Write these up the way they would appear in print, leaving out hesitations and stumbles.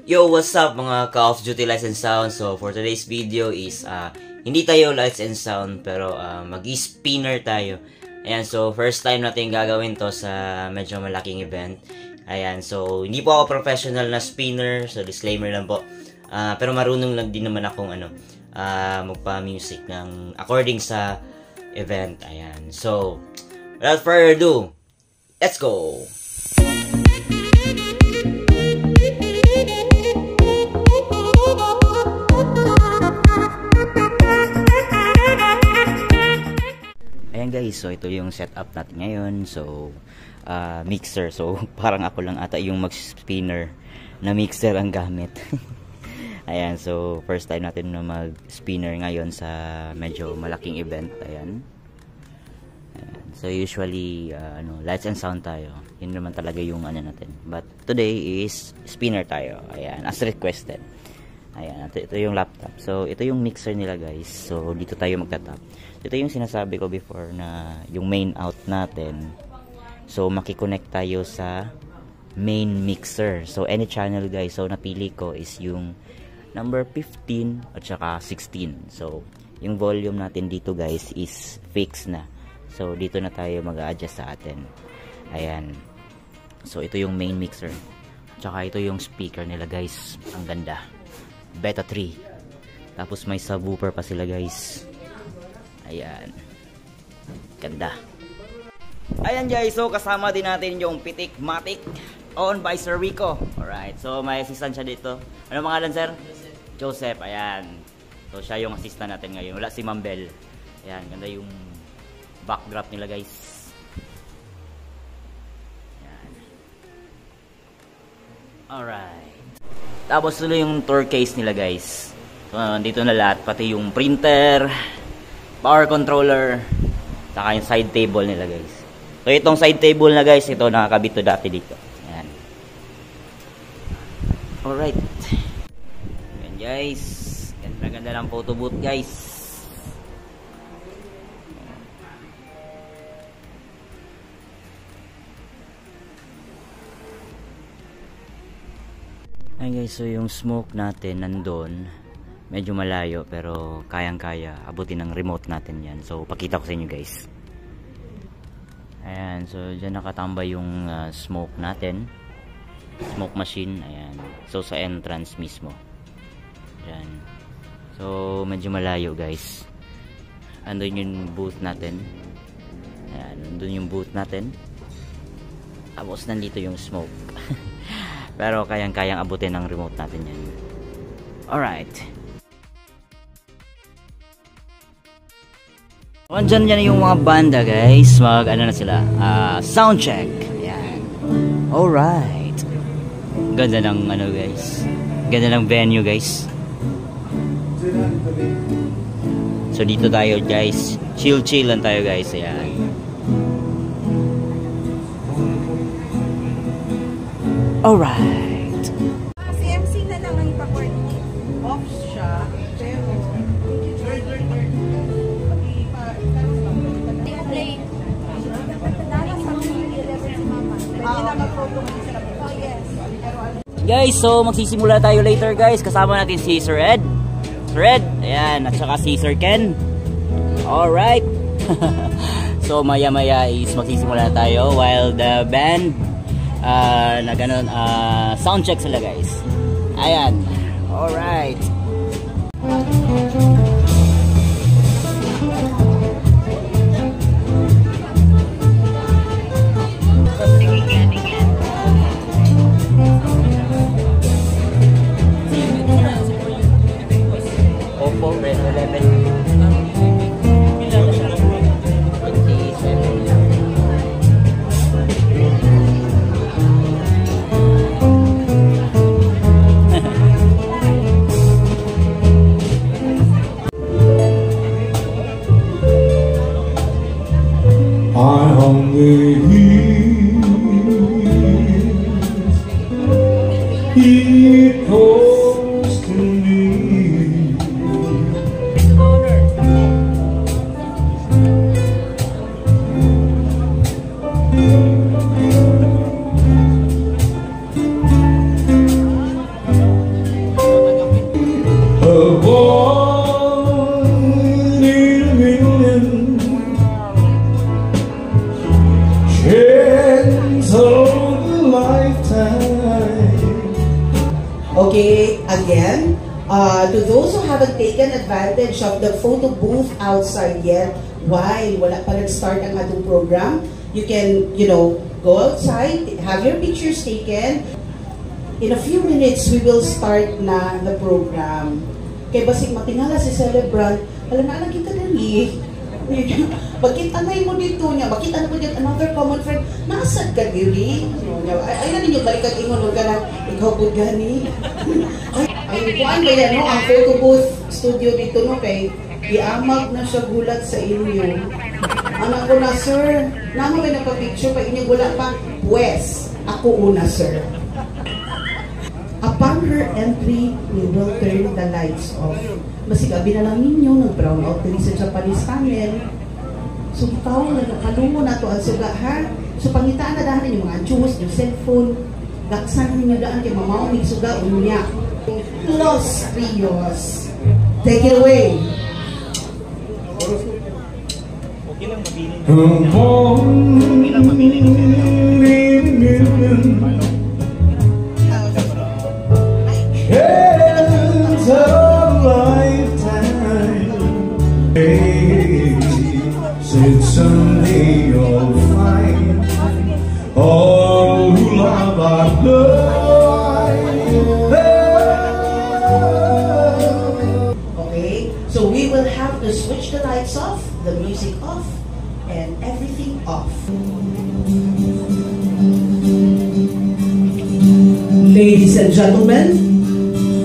Yo, what's up mga Call of Duty Lights and Sound? So, for today's video is, hindi tayo lights and sound, pero mag-spinner tayo. Ayan, so first time natin gagawin to sa medyo malaking event. Ayan, so hindi po ako professional na spinner, so disclaimer lang po. Pero marunong lang din naman akong magpa-music ng according sa event. Ayan, so without further ado, let's go! Ayan guys, so ito yung setup natin ngayon. So, mixer. So, parang ako lang ata yung mag-spinner na mixer ang gamit. Ayan, so first time natin na mag-spinner ngayon sa medyo malaking event. Ayan. So, usually, lights and sound tayo. Yun naman talaga yung natin. But, today is spinner tayo. Ayan, as requested. Ayan, ito yung laptop. So, ito yung mixer nila guys. So, dito tayo magtatap. Ito yung sinasabi ko before na yung main out natin. So, makikonnect tayo sa main mixer. So, any channel guys. So, napili ko is yung number 15 at saka 16. So, yung volume natin dito guys is fixed na. So, dito na tayo mag-a-adjust sa atin. Ayan. So, ito yung main mixer. Tsaka ito yung speaker nila guys. Ang ganda. Beta 3. Tapos may subwoofer pa sila guys. Ayan. Ganda. Ayan guys, so kasama din natin yung Pitik Matic owned by Sir Rico. Alright, so may assistant siya dito. Ano pangalan sir? Joseph. Ayan. So siya yung assistant natin ngayon. Wala si Ma'am Bell. Ayan, ganda yung backdrop nila guys. Ayan. Alright. Tapos tuloy yung tour case nila guys. So dito na lahat, pati yung printer, power controller, saka yung side table nila guys. So itong side table na guys, ito nakakabit to dati dito. Ayan. Alright. Ayan guys. Ganda ng photo booth guys. Ayan guys, so yung smoke natin nandun. Medyo malayo pero kayang-kaya abutin ng remote natin yan. So pakita ko sa inyo guys. Ayan, so dyan nakatambay yung smoke natin. Smoke machine. Ayan. So sa entrance mismo. Dyan. So medyo malayo guys. Andun yung booth natin. Ayan, andun yung booth natin. Tapos nandito yung smoke. Pero kayang-kayang abutin ng remote natin yan. Alright. Andyan dyan yung mga banda guys. Na sila. Sound check. Ayan. Alright. Ganda ng guys. Ganda ng venue guys. So dito tayo guys. Chill lang tayo guys. Ayan. Alright. Si MC na lang ang ipa-coordinate. Off siya. Pero guys, so magsisimula tayo later guys. Kasama natin si Sir Ed. Sir Ed, ayan, at saka si Sir Ken. Alright. So maya is magsisimula tayo while the band sound check sila guys. Ayan. Alright. Oppo Reno 11. He calls to me. one in a million chance of a lifetime. Okay, again, to those who haven't taken advantage of the photo booth outside yet, while wala pa nag-start ang atong program, you can, go outside, have your pictures taken. In a few minutes, we will start na the program. Kaya basig matingala si celebrant, alam na kita dali. Bakit anay mo dito niya? Bakit ano mo dito? Another common friend, nasad ka dili? Ayun ninyo, balikan ingon ka na, ikaw po gani. Ay, kuhaan ba yan, no? Ang photo booth studio dito, no? Kay iamag na siya gulat sa inyo. Anak ko na, sir. Namo may napapicture pa inyo wala pa. Wes, ako una, sir. Upon her entry, we will turn the lights off. Masigabi na lang ninyo, nag-brown out din sa Japanese panel. So, ikaw, nakalungo na to ang suga, ha? So, pangitaan na dahil yung mga juice, yung cellphone, gaksan ninyo daan kay mamaw, may suga, unya. Los Rios. Take it away. Chance of a lifetime. Hey, said someday you'll find all who love our love. Okay, so we will have to switch the lights off, the music off, and everything off. Ladies and gentlemen,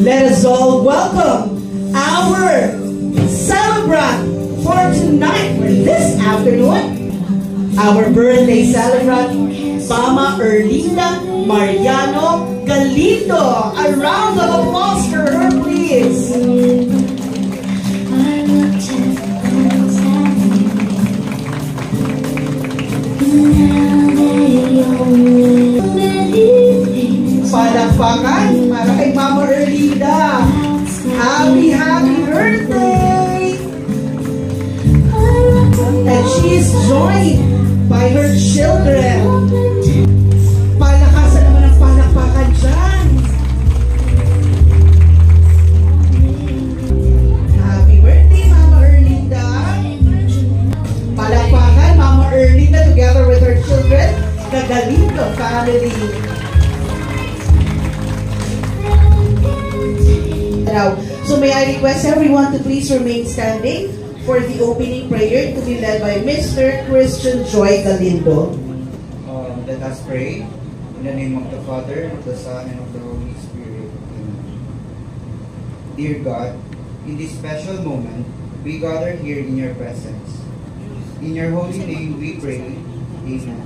let us all welcome our celebrant for tonight, for this afternoon, our birthday celebrant, Mama Erlinda Mariano Galindo. A round of applause for her, please. Palakpakan para kay Mama Erlinda. Happy birthday! And she is joined by her children. Palakasan naman ang palakpakan dyan. Happy birthday, Mama Erlinda. Palakpakan, Mama Erlinda together with her children, the Galindo family. So may I request everyone to please remain standing for the opening prayer to be led by Mr. Christian Joy Galindo. Let us pray in the name of the Father, and of the Son, and of the Holy Spirit. Amen. Dear God, in this special moment, we gather here in your presence. In your holy name we pray. Amen.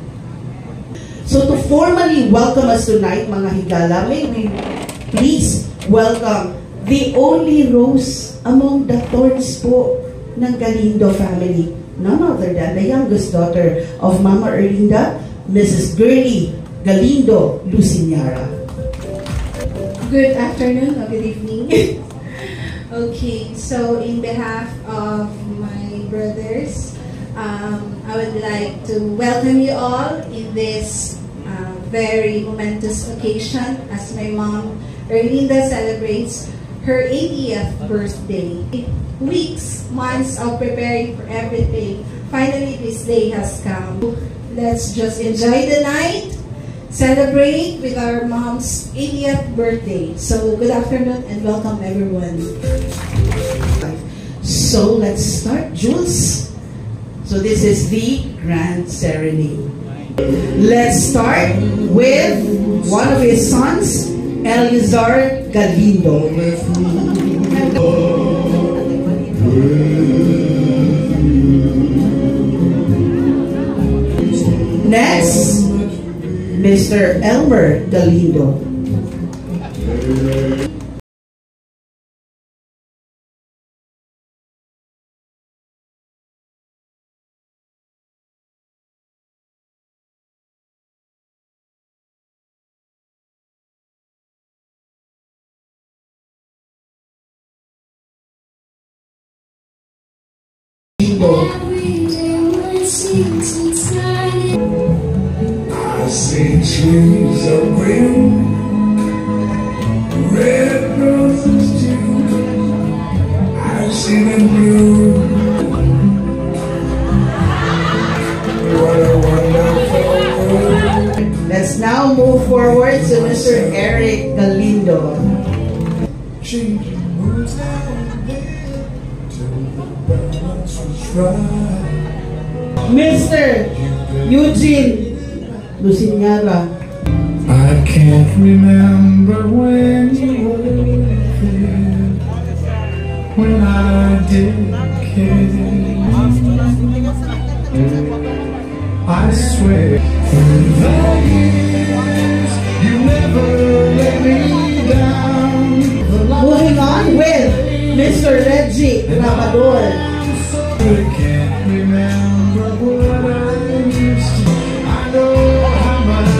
So to formally welcome us tonight, mga higala, may we please welcome the only rose among the thorns po ng Galindo family. None other than the youngest daughter of Mama Erlinda, Mrs. Girlie Galindo Luciñara. Good afternoon or good evening. Okay, so in behalf of my brothers, I would like to welcome you all in this very momentous occasion as my mom Erlinda celebrates her 80th birthday. Weeks, months of preparing for everything. Finally, this day has come. Let's just enjoy the night, celebrate with our mom's 80th birthday. So, good afternoon and welcome everyone. So, let's start, Jules. So, this is the grand ceremony. Let's start with one of his sons, Elizar Galindo. Next, Mr. Elmer Galindo. Galindo. I see trees of green, red roses too. I see them blue. What a wonderful world. Let's now move forward to Mr. Eric Galindo. Changing moods now and then till the balance was right. Mr. Eugene Luciñara. I can't remember when you were there, when I did care. I swear, in the years you never let me down. Moving on with Mr. Reggie Grabador. I can't remember what I used to. I know how much.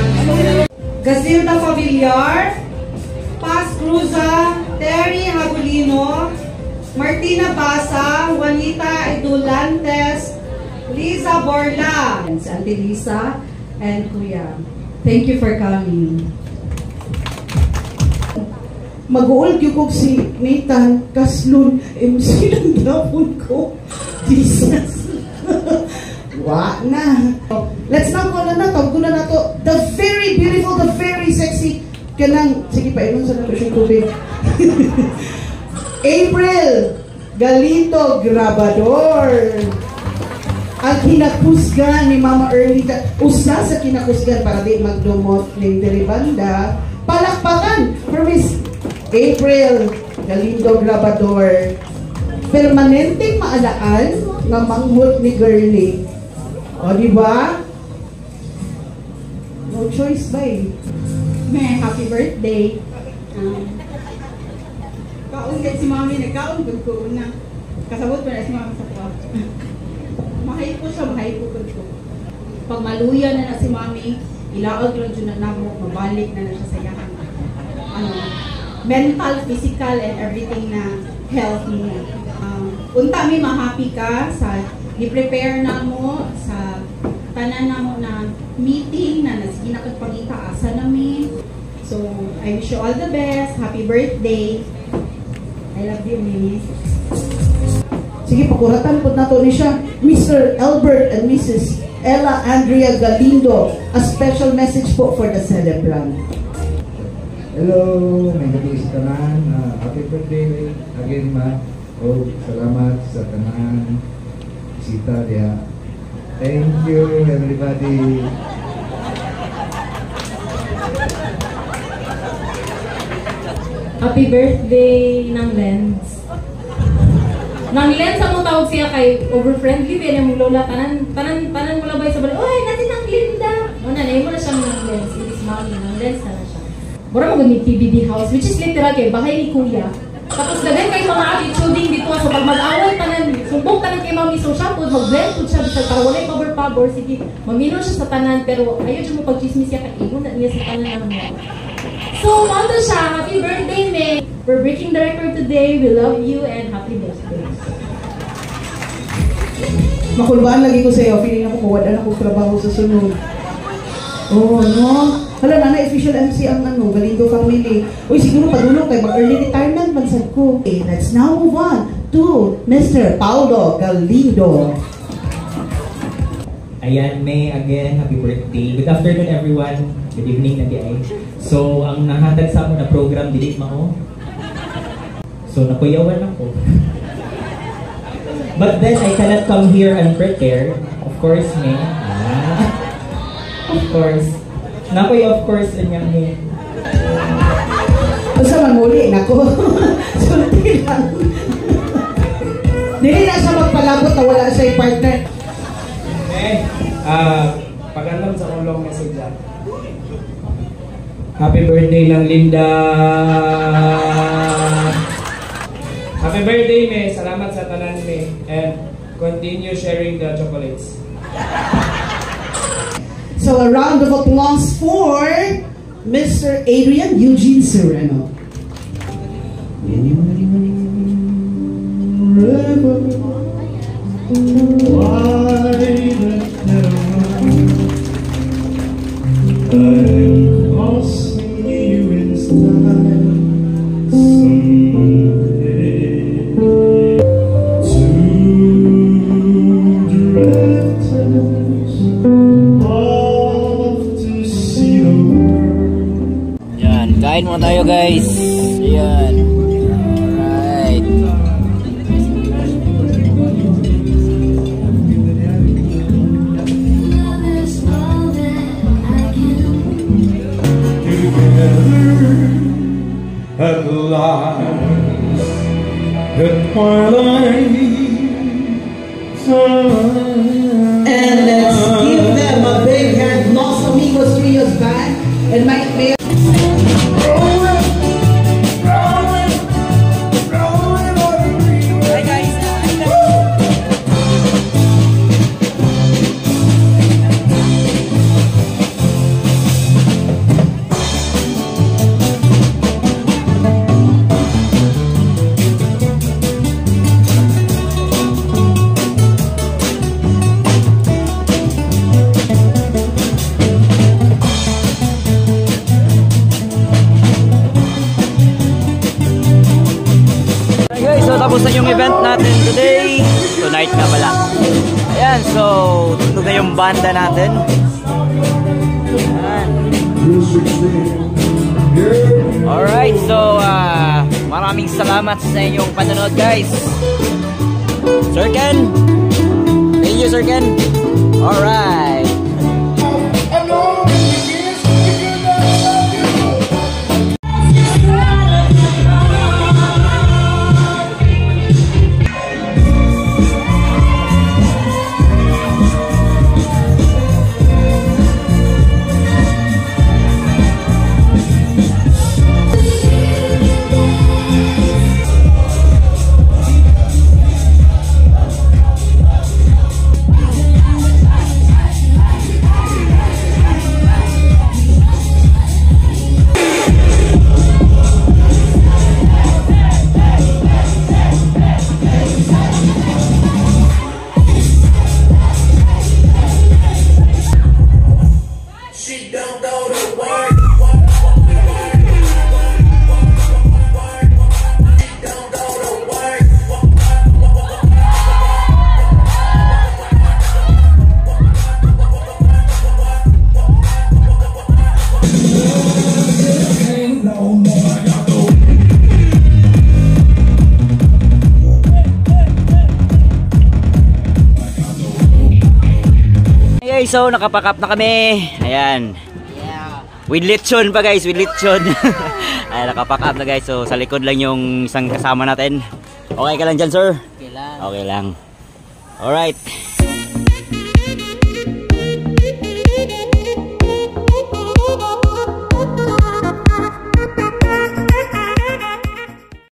Gazilda Familiar, Paz Cruza, Terry Hagulino, Martina Basa, Juanita Edulantes, Liza Borla, Auntie Lisa, and Kuya. Thank you for coming. Mag-uol yung si Nathan Kaslun MC ng gapon ko. Jesus. Wa na. Let's now call na tawag ko na to. The very beautiful, the very sexy kanang, sige pa, inon sa nato siyang tubig. April Galito Grabador. Ang kinakusgan ni Mama Erlita, usa sa kinakusgan para di magdumot ng deribanda. Palakpakan for Miss April Galindo Grabador. Permanenteng maalaan nga manghot ni girlie. O, di ba? No choice ba eh. May happy birthday. Kaon kay si Mami, nagkaon ko na. Kasabot pa na si Mami sa kuwa. Mahay po siya, mahay po ko. Pag maluya na si Mami, ilaog lang dyan na namo, mabalik na siya sa yahan. Mental, physical, and everything na health niya. Unta may ma-happy ka sa i-prepare na mo sa tanan na mo na meeting na nasige na kagpangita-asa namin. So, I wish you all the best. Happy birthday. I love you, Miss. Sige, pakuratan po nato ni siya. Mr. Albert and Mrs. Ella Andrea Galindo. A special message po for the celebrant. Hello, may gabi sa tanan. Happy birthday again, ma. Oh, salamat sa tanan. Sita dia. Thank you, everybody. Happy birthday ng Lens. Nang Lens ang tawag siya kay over-friendly, pero yung lola, tanan mo lang ba sa balik, oy, natin ang Linda. O, nanay mo na siyang ng Lens. It is mommy, ng Lens na siya. Mura mo gamit TBD house, which is literal kay bahay ni Kuya. Tapos dagay kayo mga attituding dito, so pag mag-away tanan, sumbong tanan kay mami, so siya po, mag-blend po siya, bisag para walay pabor-pabor, sige, mamino siya sa tanan, pero ayaw siya mo pag-chismis siya, kaigon na niya sa tanan naman. So, ano siya, happy birthday, May! We're breaking the record today, we love you, and happy birthday. Makulbaan lagi ko sa iyo, feeling ako kuwadaan ako trabaho sa sunod. Oh, no? Hala, nanay, official MC ang Galindo family. Uy, siguro padulo kay mag-early retirement, mansad ko. Okay, let's now move on to Mr. Paulo Galindo. Ayan, May, again, happy birthday. Good afternoon, everyone. Good evening na di ay. So, ang nahatag sa mo na program, dilit mo. So, nakuyawan ako. But then, I cannot come here unprepared. Of course, May. Of course. Nakuya, of course, anyang May. Basta mamuli, nako. Sulti lang. Dili na siya magpalabot na wala siya yung partner. Pag-alam sa kulong message dyan. Happy birthday lang, Linda! Happy birthday, May! Salamat sa tanan, May. And continue sharing the chocolates. So a round of applause for Mr. Adrian Eugene Sereno. Why let them I'm crossing you in style someday. Two drifters off to see the world. Yan, kain muna tayo guys. Yan. Alright. At last, at twilight time. And let's give them a big hand. Los Amigos Trios Band and Mike Mayor. So tapos na yung event natin today. Tonight nga pala. Ayan, so tugtog na yung banda natin. Ayan. Alright, so maraming salamat sa inyong panonood guys. Sir Ken, thank you Sir Ken. Alright. Okay, so nakapack up na kami. Ayan. With lechon pa guys, with lechon. Ayan, nakapack up na guys. So sa likod lang yung isang kasama natin. Okay ka lang dyan, sir? Okay lang. Okay lang. Alright.